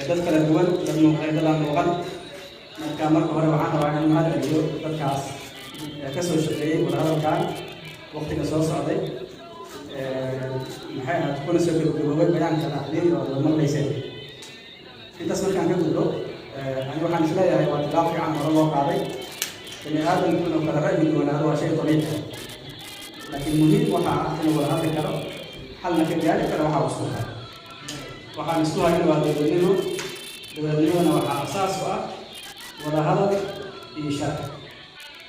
Speaker 11: dad kala duwan dad muuqday dad aan muuqan marka hore waxaan rabaa in mahad celiyo dadkaas ka soo shaqeeyey wada hadalkan waqtiga soo socday maxay ahayd kuna soo gabagaboobay bayaanka dhacday oo la maqlaysay intaas markaan ka gudbo ani waxaan isleeyahay waa tilaab fiican hore loo qaaday bini aadamku inuu kala ra'yi duwanaado waa shay dabiici ah laakiin muhiim waxaa ah inuu wada hadli karo xalna ka gaari karo waxaa isku hay waxaan isku hayn waa dowladnimona waxaa asaas u ah wada hadal iyo sharci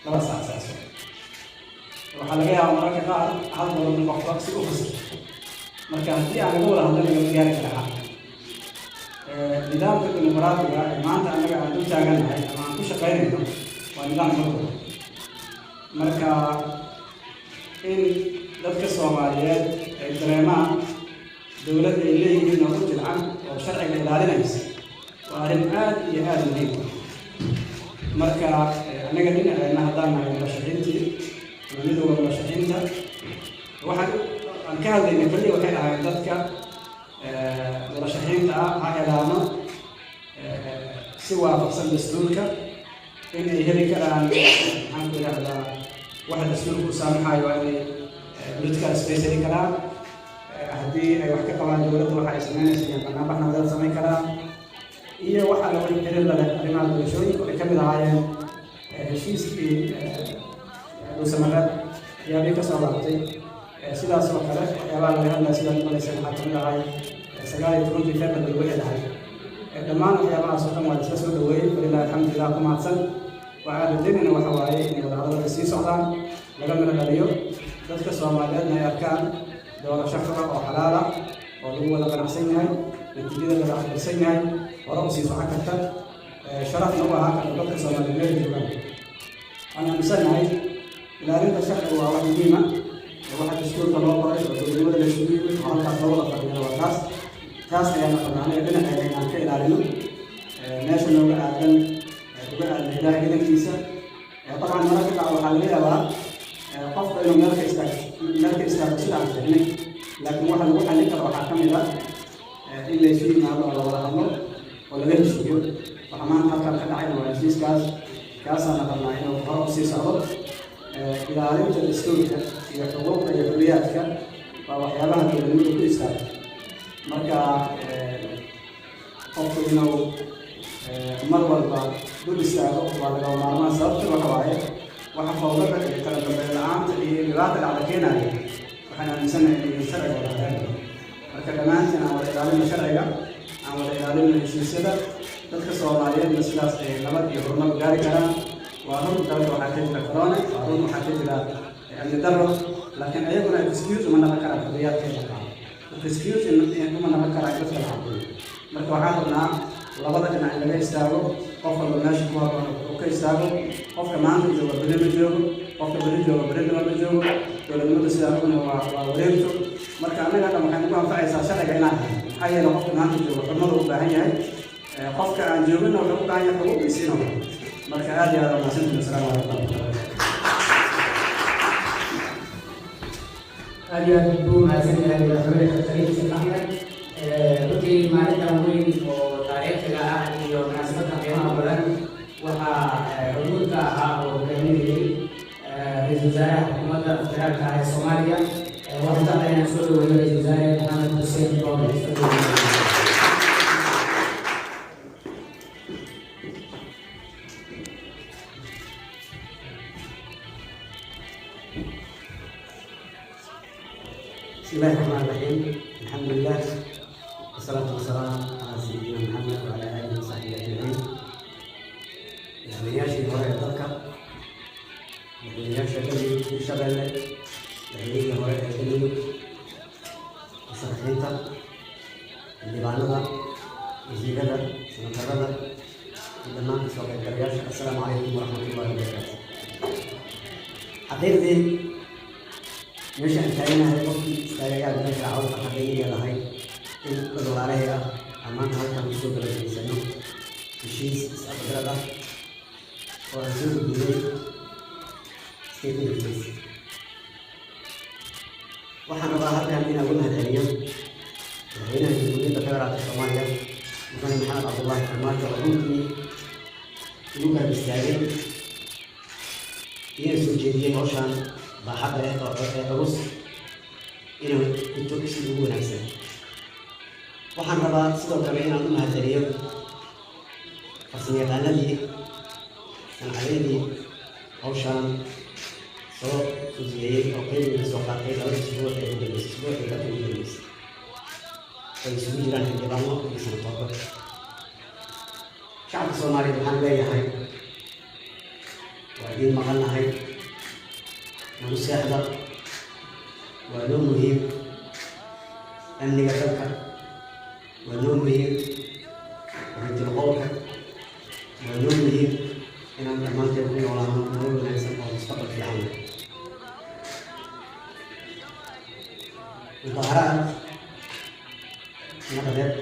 Speaker 11: labadaas aasaaso waxaa laga yaabaa mararka qaar hal dowlad qofka si u fasir marka haddii aan laga wada hadla laga gaari kara xaq nidaamka dimuqraadiga ee maanta annaga aan u taagannahay ama aan ku shaqaynayno waa nidaam xukun marka in dadka Soomaaliyeed ay dareemaan dowlad ay leeyihiin oo ku jilcan oo sharciga ilaalinaysa waa arrin aad iyo aad muhiim marka anaga dhinaceena haddaan nahay murashaxiintii ama midowda murashaxiinta waxaan ka hadlaynay kaliya waxay ahayd dadka murashaxiinta ah ha helaano si waafaqsan dastuurka in ay heli karaan maxaan ku idhahdaa waxa dastuurku u saamaxayo waa inay political space heli karaan haddii ay wax ka qabaan dowladda waxa ay samaynaysa iyo barnaamij nabadeed samayn karaan iyo waxa la wada xiriir la leh arrimaha doorashooyinka ay ka mid ahaayeen heshiiskii dhuusamareed waxyaabihii ka soo laabtay sidaas oo kale waxyaabaha laga hadlaya sidaad malaysa waxaa kamid ahay 19 February wixii dhahay dhammaan waxyaabahaas oo dhan waa isla soo dhaweeyey walilahi alxamdulilah ku mahadsan waxaa rajaynayna waxa waaye inay wadahadalada sii socdaan laga miro dhaliyo dadka Soomaaliyeedna ay arkaan doorasho xor oo xalaal ah oo lagu wada ganacsan yahay natiijada laga aqbalsan yahay hore u sii socon karta sharafna u ahaan karta dadka Soomaaliyeed joogaan waxaan aaminsanahay ilaalinta sharciga waa wax muhiim ah waxa dastuurka loo qoray oo dowladnimada la isugu yimid oo halkaas loo wada fadhiyo waa taas ayaana qabnaanay dhinaceeda inaan ka ilaalino meesha looga aadan uga aadan ilaahay idankiisa dabcan mararka qaar waxaa laga yaabaa qofka inuu meel ka istaago sida aan sheegnay laakiin waxa lagu xallin karo waxaa ka mid ah in la isu yimaado oo la wada hadlo oo laga heshiiyo waxa maanta halkan ka dhacayna waa heshiiskaas kaasaana qabnaa inuu hore u sii socdo ilaalinta dastuurka iyo xuquuqda iyo xorriyaadka waa waxyaabaha dowladnimadu ku istaago marka qofku inuu mar walba dul istaago waa lagama maarmaan sababta waxa waaye waxa fawdada iyo kala dambeyn la-aanta iyo dhibaata dhacda keenaya waxaan aaminsanahay inay sharciga wada hagaagno marka dhammaantiin aan wada ilaalino sharciga aan wada ilaalino heshiisyada dadka Soomaaliyeedna sidaas ay nabad iyo horumar gaari karaan waa run dalka waxaa ka jira corona waa run waxaa ka jira amni darro laakiin ayaguna excuse uma naqon karaan xorriyaadkeeda excuse uma naqon karaan dadka la xakumo marka waxaan rabnaa labada dhinac in laga istaago qof walba meesha ku habboon uu ka istaago qofka maanta jooga beri ma joogo qofka beri jooga beri ma joogo dowladnimada sidaa ogna waa wareegto marka annaga dhan waxay nagu anfacaysaa sharciga inaan hayo maxaa yeele qofka maanta jooga xurmada u baahan yahay qofka aan joogin wuxuu u baahan yahay xuquuq isiino marka aad iyo aad umahadsantihin asalaamu calaykum
Speaker 1: aad iyo aad buu mahadsan yahay madaxweyne Khaliil Sheekh Axmed runtii maalintan weyn oo taariikhiga ah iyo munaasabadda qiimaha badan waxaa xuduudka ahaa oo hogaaminayay ra-iisul wasaaraha xukuumadda federaalka ah ee Soomaaliya waxaan jeclahay inaan soo dhaweeyo ra-iisul wasaare Maxamed Xuseen Roble
Speaker 12: بسم الله الرحمن الرحيم الحمد لله والصلاة والسلام على سيدنا محمد وعلى آله وصحبه أجمعين. مدحوينياشي هوري dalka madaxweynayaasha Hirshabelle madaxweynihii hore ee Galmudug musharaxiinta xildhibaanada wasiirada senatarada iyo dhammaan kasoo qaybgalayaasha assalaamu calaykum waraxmatullahi wabarakaatu. xaqiiqdii meesha aan taaganahay qofkii istaagayaa meesha cawdka xaqay leedahay in dad walaalahay ah aan maanta halkan kusoo galageysano heshiis is-afgarad ah oo aan soo gudbiyey statementkiisa. waxaan rabaa halkan inaan ugu mahadceliyo madaxweynaha jamhuuriyadda federaalka Soomaaliya mudane Maxamed Cabdullaahi Farmaajo oo runtii ugu garab istaagay iyo soo jeediyey hawshaan baaxadda leh oo culus inuu intuu si ugu wanaagsan. waxaan rabaa sidoo kale inaan u mahadceliyo farsamayaqaanadii sancadeedii hawshaan soo fududeeyey oo qeybiga ka soo qaatay laba isbuuc ee ugu dambeysay isbuucii ka ugu dambeysay ay isugu jiraan xildhibaano iyo sanatooro. shacabka Soomaaliyeed waxaan leeyahay idiin maqannahay nagu seexda waa noo muhiim amniga dalka waa noo muhiim rintilqowlka waa noo muhiim inaan dhammaanteen ku noolaano nolol wanaagsan oo mustaqbal fiican leh mudaharaad nabadeed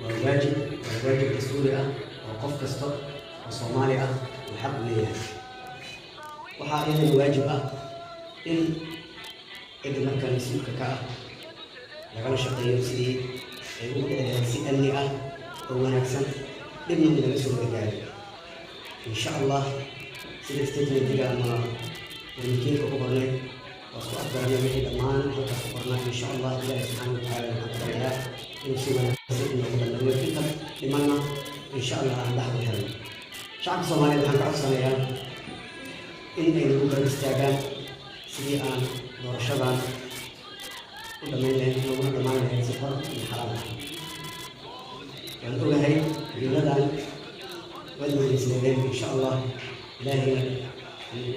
Speaker 12: waa waajib dastuuri ah oo qof kasta oo Soomaali ah uu xaq u leeyahay waxaa iyadana waajib ah in cid markaa mas-uulka ka ah lagala shaqeeyo sidii ay ugu dhici lahayd si amni ah oo wanaagsan dhibna in laga soo gargaaro insha allah sida statementiga ama wasiirka ku qornay waa isku afgaranay wixii dhammaan halkaas ku qornaa insha allah ilaahi subxaana watacaala waxaan ka baryaa inuu si wanaagsan inoogu dhammeeyo inta dhimanna insha allah aan dhaxdu helno shacabka Soomaaliyeed waxaan ka codsanayaa in ay nagu garab istaagaan sidii aan doorashadan u dhammayn lahayn laguna dhammaan lahayn si xor iyo xalaal ah waan ogahay wiiladan waad mahadisleedeen insha allah ilaahayna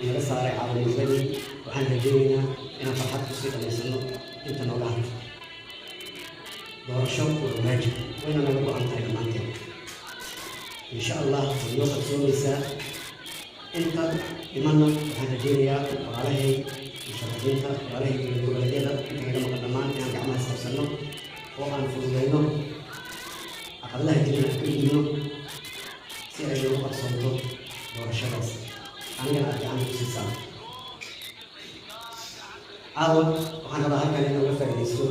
Speaker 12: naga saaray caawimadii waxaan rajaynaynaa inaan farxad kusii dhamaysano inta nooga hadlo doorasho waa waajib wayna naga go-an tahay dhammaanteen insha allah way noo qarsoomaysaa inta dhimanna waxaan rajaynayaa walaalahay musharaxiinta walaalahay iyo goboleedyada inta naga maqan dhammaan inaan gacmaha isqabsanno oo aan fududayno caqabadaha jirana aan ka gudubno si ay noogu qarsoonto doorashadaas anigana aad gacan ku siisaan caawa waxaan rabaa halkan in uga faa'iidaysto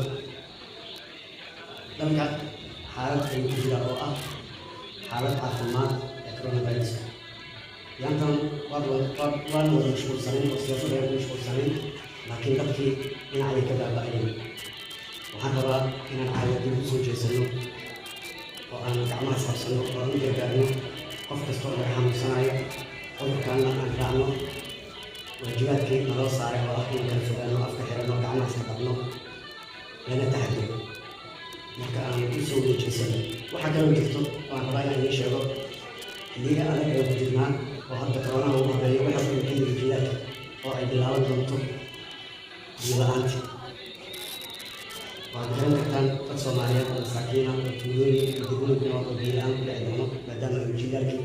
Speaker 12: dalka xaalad ay ku jira oo ah xaalad caafimaad ee coronavirus yaantan waan wada mashquulsanayn oo siyaasadda aan ku mashquulsanayn laakiin dadkii dhinacay ka baaba'ayeen waxaan rabaa inaan caawiyadii ku soo jeesano oo aan gacmaha isqabsano oo aan u gargaarno qof kasta oo laga xanuunsanayo cudurkaanna aan raacno waajibaadkii naloo saaray oo ah inaan kala fogaano afka xirano gacmaha iska qabno lana taxadiro marka aan u soo wajeesano waxaa kaloo jirto waan rabaa inaan idiin sheego xilliga adag ee ku jirnaa oo hadda koronaha ugu horeeyo waxa ku xilliga jilaadka oo ay bilaaban doonto biyo-la'aanti waad garan kartaan dad Soomaaliyeed oo masaakiina oo tuulooyin iyo degmooyin ku nool oo biyo-la'aan ku dhici doono maadaama uu jilaalkii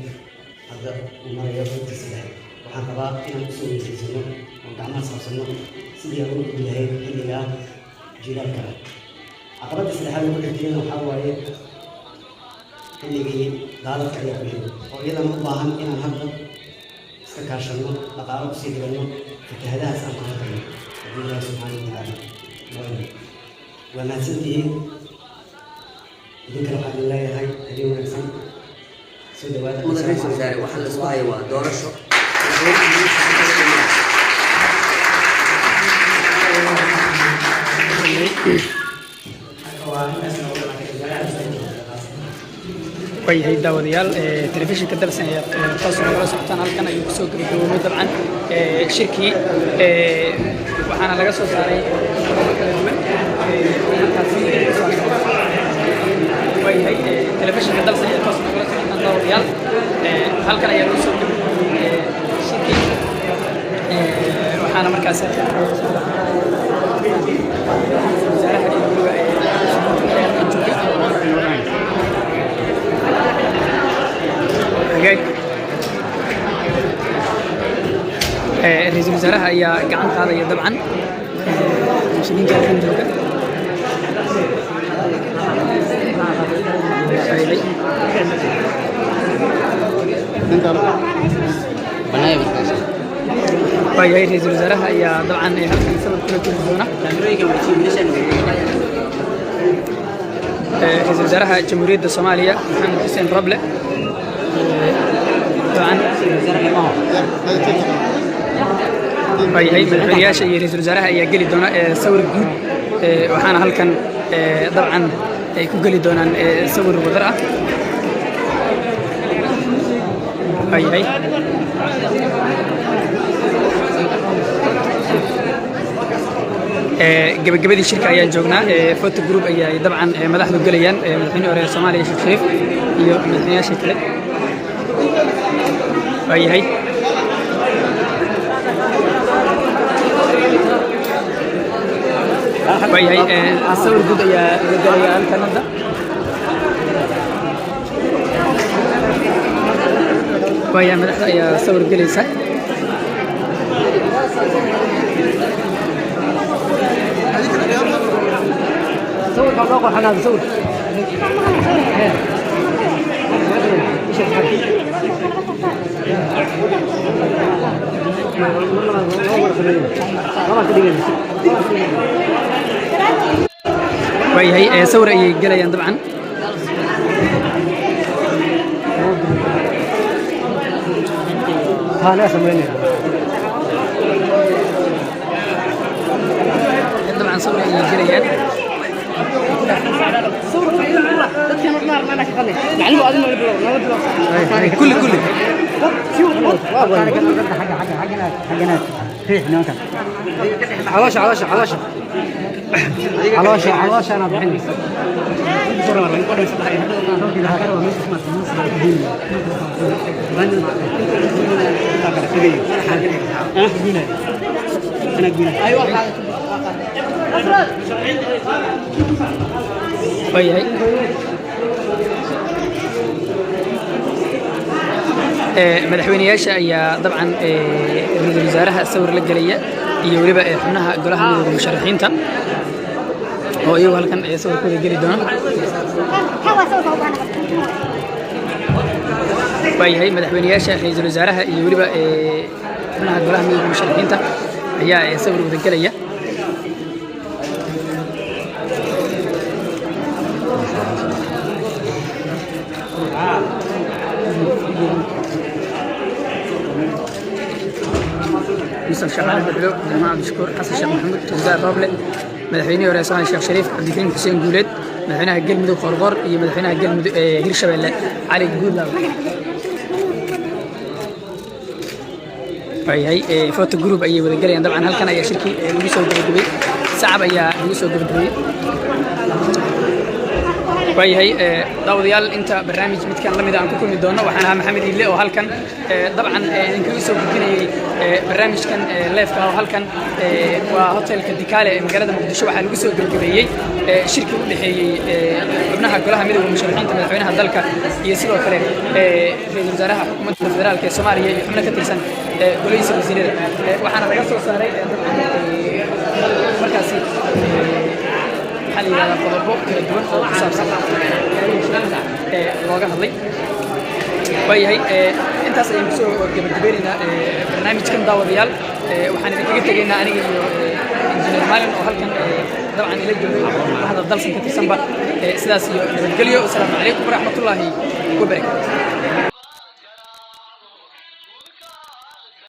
Speaker 12: hadda uu marayo intiisa dhexe waxaan rabaa inaan usoo wajeesano oo gacmaha isqabsano sidii aan ugu gudi lahayd xilligaa jilaalka ah caqabadda saddexaad ugu xigtayna waxaa waaye xilligii daadadka ayaa ku jiro oo iyadana u baahan inaan hadda iska kaashanno dhaqaalo kusii dhiganno fatahadahaas aan kala tagno haddii ilaahi subxaana watacaala waa mahadsantihiin idinkana waxaan idin leeyahay habeen wanaagsan soo dhawaada
Speaker 13: mudane ra'iisul wasaare waxa la isku hayo waa doorasho
Speaker 2: ويهي داوديال تلفزيون كدرسن توصل على سبتان halkan ayuu kusoo gabagaboobay dabcan shirkii waxaana laga soo saaray kala duwan ويهي تلفزيون كدرسن توصل على سبتان داوديال halkan ayaa lagu soo gabagaboobay shirkii waxaana markaas رئيس الوزراء هي قاعد هذا طبعا مسؤولين كانوا جوجا طيب رئيس الوزراء هي طبعا هلكن سبب كل تلفزيونه رئيس الوزراء جمهورية الصومالية محمد حسين ربلة طبعا هي مدحوياشا iyo ra'iisul wasaaraha ayaa geli doona sawir guud waxaana halkan dabcan ay ku geli doonaan sawir wadar ah hay gabagabadii shirka ayaan joognaa photo group ayaa dabcan madaxdu galayaan madaxweyne hore Soomaaliya Sheekh Shariif iyo madaxweynayaasha kale hay وياي الصور جود يا رجال الكندا ويا مدحda ayaa sawir gelaysa
Speaker 3: صور كم نقطة حنا صور
Speaker 2: وياي sawir ayay gelayaan dabcan
Speaker 3: هذا سمينه
Speaker 2: طبعا صور ayay gelayaan كل
Speaker 3: علاش انا بحني
Speaker 2: وياي madaxweynayaasha ayaa dabcan ra'iisul wasaaraha sawir la galaya iyo waliba xubnaha golaha midowga musharaxiinta oo iyagu halkan sawirkooda geli doona waayahay madaxweynayaasha ra'iisul wasaaraha iyo waliba xubnaha golaha midowga musharaxiinta ayaa sawir wada galaya مستر شغال بدلو جماعة عبد الشكور حسن الشيخ محمود جزاء الرابلة مدحويني ورئيسنا الشيخ شريف عبد الكريم حسين جوليد مدحوينها الجيل مدو خرغور iyo madaxweynaha galmudug hirshabelle cali guudlaw ayay photo group ayay wada galayaan dabcan halkan ayaa shirkii lagu soo gabagabay sacab ayaa lagu soo gabagabay وياي داوديال انت برنامج midkan lamid aan ku kulmi doono waxaan ahaa maxamed ile oo halkan dabcan idinkaga soo gudbinayay barnaamijkan leefka oo halkan waa hotelka Dikale ee magaalada Muqdisho waxa lagu soo gabagabeeyay shirkii u dhaxeeyay xubnaha golaha midowga musharaxiinta madaxweynaha dalka iyo sidoo kale ra'iisul wasaaraha xukuumadda federaalka ee Soomaaliya iyo xubno ka tirsan golaha wasiirada waxaana laga soo saaray markaasi حالي هذا قلبه كردون أو حساب سبعة لوجه هذي وهي أنت أصلاً بسوا قبل تبيرنا برنامج كم داود ريال وحنا قلت لنا أنا إنجنير مالن وهالكن طبعاً إلى هذا الضل سنة تسمى سلاسي الجليو والسلام عليكم ورحمة الله وبركاته